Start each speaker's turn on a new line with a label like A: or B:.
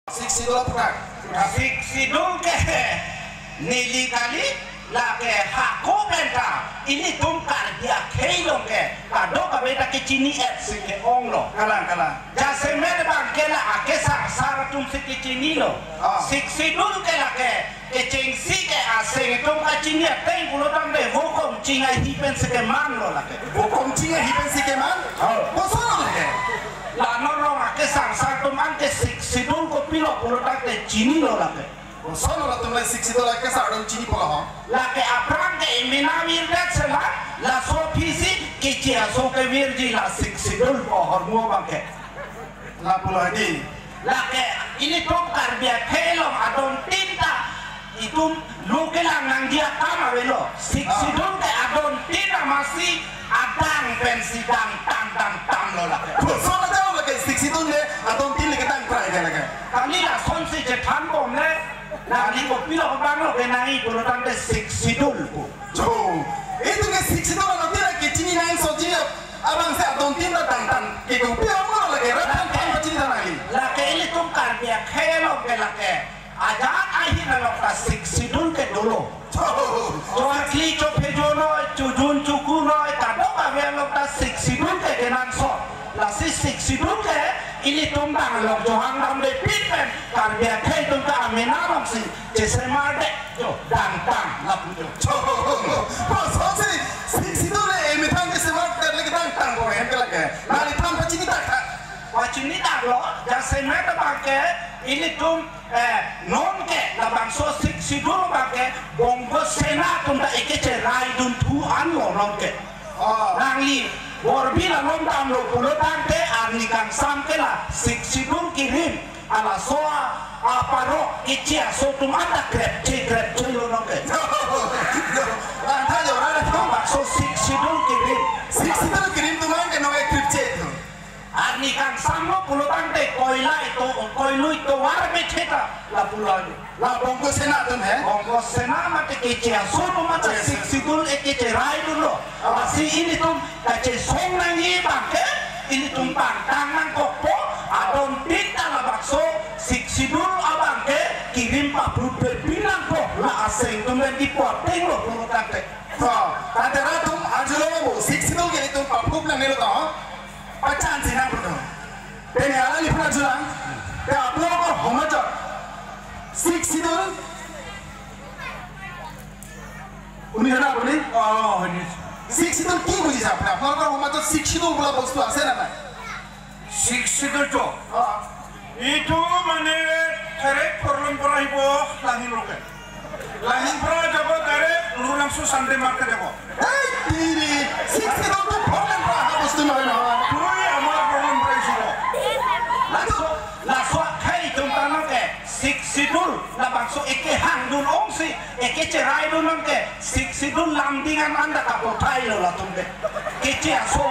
A: Siksidul pukan.
B: Siksidul ke nili kali la ke hako benta ini tumkar dia keilong ke kado ka beta ke cini et sike onglo
A: Kalang.
B: jase mere bang ke la ke sara tum sike cini lo siksidul ke la ke cengsi ke aseng tum ka cini teng kulo dang de hukum cinga hipen sike man lo la ke
A: Hukum cinga hipen sike man. Bosono ke.
B: la no ro ke sara tum an ke siksidul ko pilo kulo dang de cini lo la ke
A: Bosono la tumla siksidul ke sadon cini pola ho.
B: la ke aprang ke imina wirdat sela la so phisi ke chia so ke wirji la siksidul po hormo bangke
A: La pola di.
B: la ke ini tokar dia kelong adon tinta itu luke lang nang dia kama welo siksidul ke adon tinta masih adang pensidang tam lo la ke
A: Bosono jauh ke siksidul ne adon tin le ketang prai ke lagi.
B: kali la son si je than bom le la ni ko pilo ko bang lo ke nai ko tan de siksidul ko
A: Jo. Itu ke siksidul no tira ke cini nang so cini abang se adon tin da tan ke ko pio mo lagi ratan tan cini tan lagi.
B: la ke ini tungkar dia kelong ke la ke ajak ahi na lo ka siksidul ke dulu
A: Jo.
B: Joakli chope jono chujun chukuno kado ka ve lo ka siksidul ke genan so la si siksidul ke ini tumbang lo johang dam de pitpen kar dia kai tung ka amena long si jese mar de jo dang la pujo
A: Jo. Bosono se siksidul le emitang ke semak ke lagi tan ko hem ke lagi. Nali tan cini tak.
B: wachini dak lo jase me ta bangke ini tum non ke la bang so siksidul bangke bongo sena tum da ike rai dun tu an lo non ke nangli borbi la nom tam lo pulo tante arni kan sam ke la siksidul kirim ala soa aparo ichia so tum anda grep lo non ke
A: Anta yo rara
B: tum bak so siksidul kirim
A: siksidul kirim tuman ke no ekripche.
B: arni kan sam lo pulo tante koilu itu warme cheta la pulo
A: La bongko sena tuh he.
B: Ongko sena mate kece asono mate siksidul kece rai dulu. Masih ini tuh kece song nangi bangke ini tuh tangan kopo adon tinta la bakso siksidul abangke kirim pak brute bilang kok la asing tuh men dipoteng lo pulo tante.
A: So, tante ratum ajulo mo siksidul ke itu papuk nang nilo to. Pacan sina bro. Tene ala ni puna julang. Te apno ko homajo. Siksidul उन्हीं है ना अपने siksidul की बुझी सा अपने अपना अगर हम तो siksidul बोला वस्तु आसे ना ना
B: siksidul to itu mane tarik perlombaran ibu langin roket langin pro jago tarik lu langsung santai market jago
A: hey diri siksidul तो problem रहा वस्तु ना है ना
B: Puroi amar perlombaran siro langsung kai jumpa ke siksidul la bangso eke hang dun ongsi eke cerai dun ke siksidul lambingan anda kapotai lo la tumbe kece aso